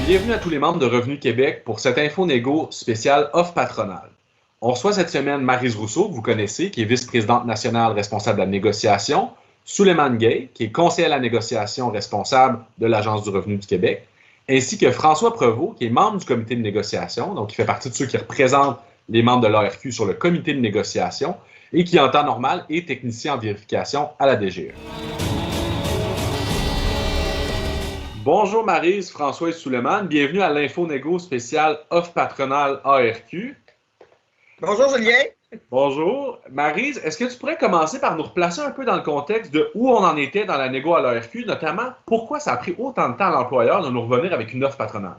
Bienvenue à tous les membres de Revenu Québec pour cette info négo spéciale offre patronale. On reçoit cette semaine Maryse Rousseau, que vous connaissez, qui est vice-présidente nationale responsable de la négociation, Souleymane Gay, qui est conseiller à la négociation responsable de l'Agence du revenu du Québec, ainsi que François Prevost, qui est membre du comité de négociation, donc qui fait partie de ceux qui représentent les membres de l'ARQ sur le comité de négociation et qui, en temps normal, est technicien en vérification à la DGE. Bonjour Maryse, François et Souleymane. Bienvenue à l'info négo spéciale offre patronale ARQ. Bonjour Julien. Bonjour. Maryse, est-ce que tu pourrais commencer par nous replacer un peu dans le contexte de où on en était dans la négo à l'ARQ, notamment pourquoi ça a pris autant de temps à l'employeur de nous revenir avec une offre patronale?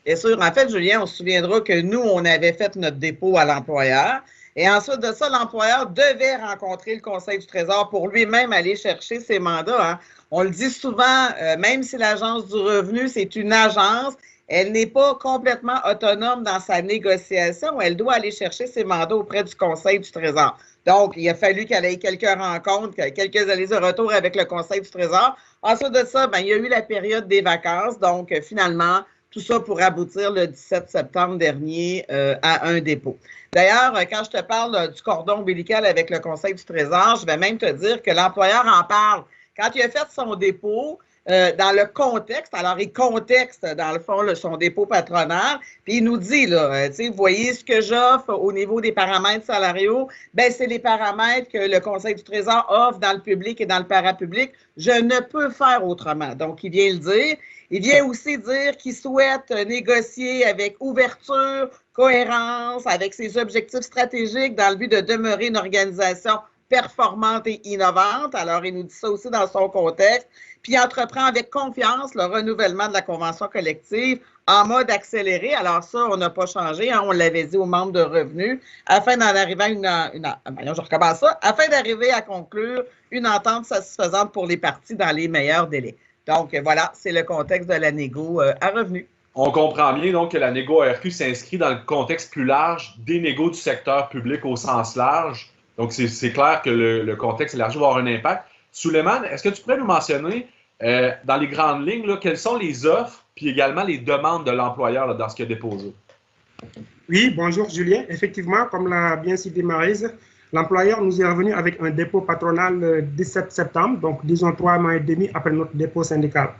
Bien sûr. En fait, Julien, on se souviendra que nous, on avait fait notre dépôt à l'employeur. Et ensuite de ça, l'employeur devait rencontrer le Conseil du Trésor pour lui-même aller chercher ses mandats. Hein. On le dit souvent, même si l'Agence du revenu, c'est une agence, elle n'est pas complètement autonome dans sa négociation. Elle doit aller chercher ses mandats auprès du Conseil du Trésor. Donc, il a fallu qu'elle ait quelques rencontres, quelques allers-retours avec le Conseil du Trésor. Ensuite de ça, il y a eu la période des vacances. Donc, finalement, tout ça pour aboutir le 17 septembre dernier à un dépôt. D'ailleurs, quand je te parle du cordon ombilical avec le Conseil du Trésor, je vais même te dire que l'employeur en parle. Quand il a fait son dépôt, dans le contexte, alors il contexte dans le fond son dépôt patronal, puis il nous dit, là, vous voyez ce que j'offre au niveau des paramètres salariaux, ben c'est les paramètres que le Conseil du Trésor offre dans le public et dans le parapublic. Je ne peux faire autrement. Donc, il vient le dire. Il vient aussi dire qu'il souhaite négocier avec ouverture, cohérence, avec ses objectifs stratégiques dans le but de demeurer une organisation performante et innovante. Alors, il nous dit ça aussi dans son contexte. Puis, il entreprend avec confiance le renouvellement de la convention collective en mode accéléré. Alors ça, on n'a pas changé, hein, on l'avait dit aux membres de revenus, afin d'en arriver afin d'arriver à conclure une entente satisfaisante pour les parties dans les meilleurs délais. Donc, voilà, c'est le contexte de la négo à revenus. On comprend bien donc que la négo ARQ s'inscrit dans le contexte plus large des négos du secteur public au sens large. Donc, c'est clair que le contexte élargi va avoir un impact. Souleymane, est-ce que tu pourrais nous mentionner, dans les grandes lignes, là, quelles sont les offres puis également les demandes de l'employeur là, dans ce qu'il a déposé? Oui, bonjour Julien. Effectivement, comme l'a bien cité Maryse, l'employeur nous est revenu avec un dépôt patronal le 17 septembre, donc disons 3 mois et demi après notre dépôt syndical.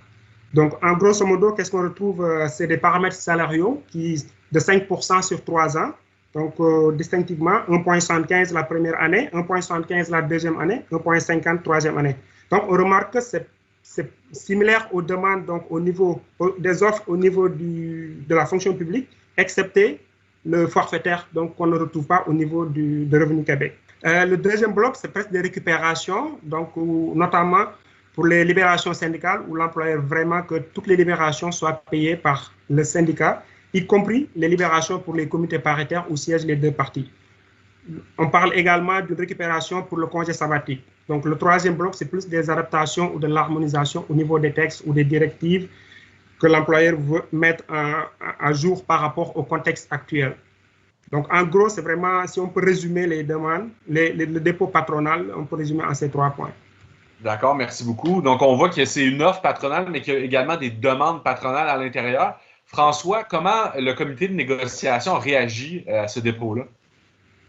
Donc, en grosso modo, qu'est-ce qu'on retrouve? C'est des paramètres salariaux de 5% sur 3 ans. Donc, distinctivement, 1,75 la première année, 1,75 la deuxième année, 1,50 troisième année. Donc, on remarque que c'est similaire aux demandes donc, au niveau des offres au niveau de la fonction publique, excepté le forfaitaire, donc qu'on ne retrouve pas au niveau de Revenu Québec. Le deuxième bloc, c'est presque des récupérations, donc notamment pour les libérations syndicales, où l'employeur vraiment que toutes les libérations soient payées par le syndicat, y compris les libérations pour les comités paritaires où siègent les deux parties. On parle également d'une récupération pour le congé sabbatique. Donc le troisième bloc, c'est plus des adaptations ou de l'harmonisation au niveau des textes ou des directives que l'employeur veut mettre à jour par rapport au contexte actuel. Donc en gros, c'est vraiment, si on peut résumer les demandes, le dépôt patronal, on peut résumer en ces 3 points. D'accord, merci beaucoup. Donc, on voit que c'est une offre patronale, mais qu'il y a également des demandes patronales à l'intérieur. François, comment le comité de négociation a réagi à ce dépôt-là?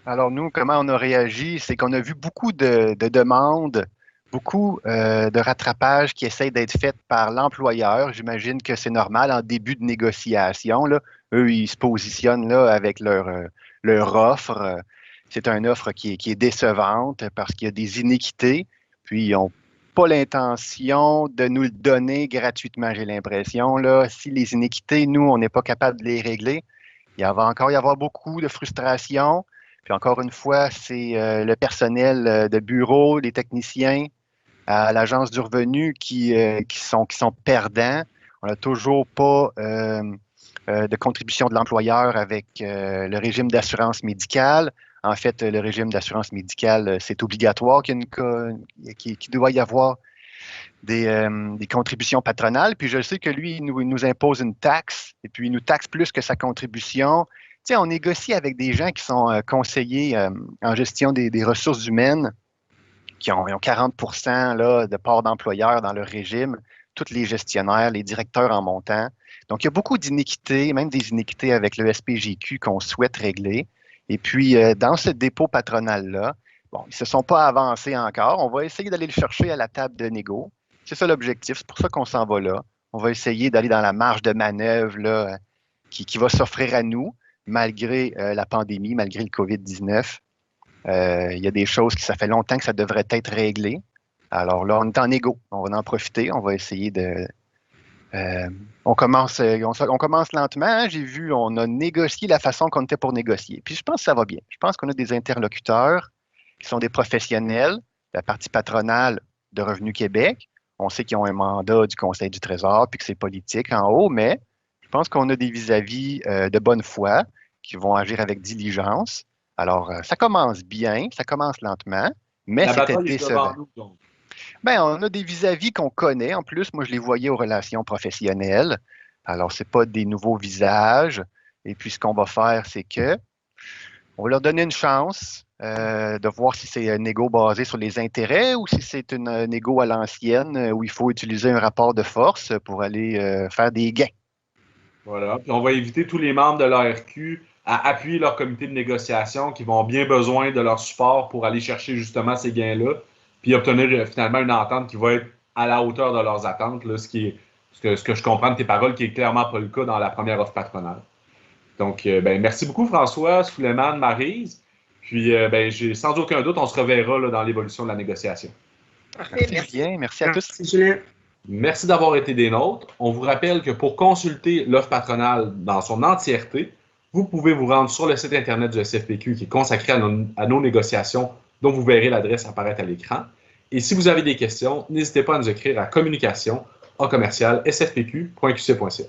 Alors, nous, comment on a réagi? C'est qu'on a vu beaucoup de demandes, beaucoup de rattrapages qui essayent d'être faits par l'employeur. J'imagine que c'est normal en début de négociation. Là. Eux, ils se positionnent là, avec leur offre. C'est une offre qui est décevante parce qu'il y a des iniquités. Puis, ils n'ont pas l'intention de nous le donner gratuitement, j'ai l'impression. Là. Si les iniquités, nous, on n'est pas capable de les régler, il va encore y avoir beaucoup de frustration. Puis encore une fois, c'est le personnel de bureau, les techniciens à l'Agence du revenu qui sont perdants. On n'a toujours pas de contribution de l'employeur avec le régime d'assurance médicale. En fait, le régime d'assurance médicale, c'est obligatoire qu'il doit y avoir des contributions patronales. Puis je sais que lui, il nous impose une taxe, et puis il nous taxe plus que sa contribution. Tu sais, on négocie avec des gens qui sont conseillers en gestion des ressources humaines, qui ont 40 là, de part d'employeurs dans leur régime. tous les gestionnaires, les directeurs en montant. Donc, il y a beaucoup d'iniquités, même des iniquités avec le SPGQ qu'on souhaite régler. Et puis, dans ce dépôt patronal-là, bon, ils ne se sont pas avancés encore. On va essayer d'aller le chercher à la table de négo. C'est ça l'objectif. C'est pour ça qu'on s'en va là. On va essayer d'aller dans la marge de manœuvre là, qui va s'offrir à nous, malgré la pandémie, malgré le COVID-19. Il y a des choses ça fait longtemps que ça devrait être réglé. Alors là, on est en égo. On va en profiter. On va essayer de... on commence lentement. Hein. J'ai vu, on a négocié la façon qu'on était pour négocier. Puis je pense que ça va bien. Je pense qu'on a des interlocuteurs qui sont des professionnels, la partie patronale de Revenu Québec. On sait qu'ils ont un mandat du Conseil du Trésor puis que c'est politique en haut, mais je pense qu'on a des vis-à-vis de bonne foi qui vont agir avec diligence. Alors, ça commence bien, ça commence lentement, mais c'était décevant. Ben, on a des vis-à-vis qu'on connaît. En plus, moi, je les voyais aux relations professionnelles. Alors, ce n'est pas des nouveaux visages. Et puis, ce qu'on va faire, c'est que on va leur donner une chance de voir si c'est un égo basé sur les intérêts ou si c'est un égo à l'ancienne où il faut utiliser un rapport de force pour aller faire des gains. Voilà. Puis on va inviter tous les membres de l'ARQ à appuyer leur comité de négociation qui vont bien besoin de leur support pour aller chercher justement ces gains-là, puis obtenir finalement une entente qui va être à la hauteur de leurs attentes, là, ce que je comprends de tes paroles, qui est clairement pas le cas dans la première offre patronale. Donc, merci beaucoup François, Souleymane, Maryse. Puis, sans aucun doute, on se reverra là, dans l'évolution de la négociation. Parfait, merci Julien, merci à tous. Merci Julien. Merci d'avoir été des nôtres. On vous rappelle que pour consulter l'offre patronale dans son entièreté, vous pouvez vous rendre sur le site Internet du SFPQ qui est consacré à nos négociations, dont vous verrez l'adresse apparaître à l'écran. Et si vous avez des questions, n'hésitez pas à nous écrire à communication@sfpq.qc.ca.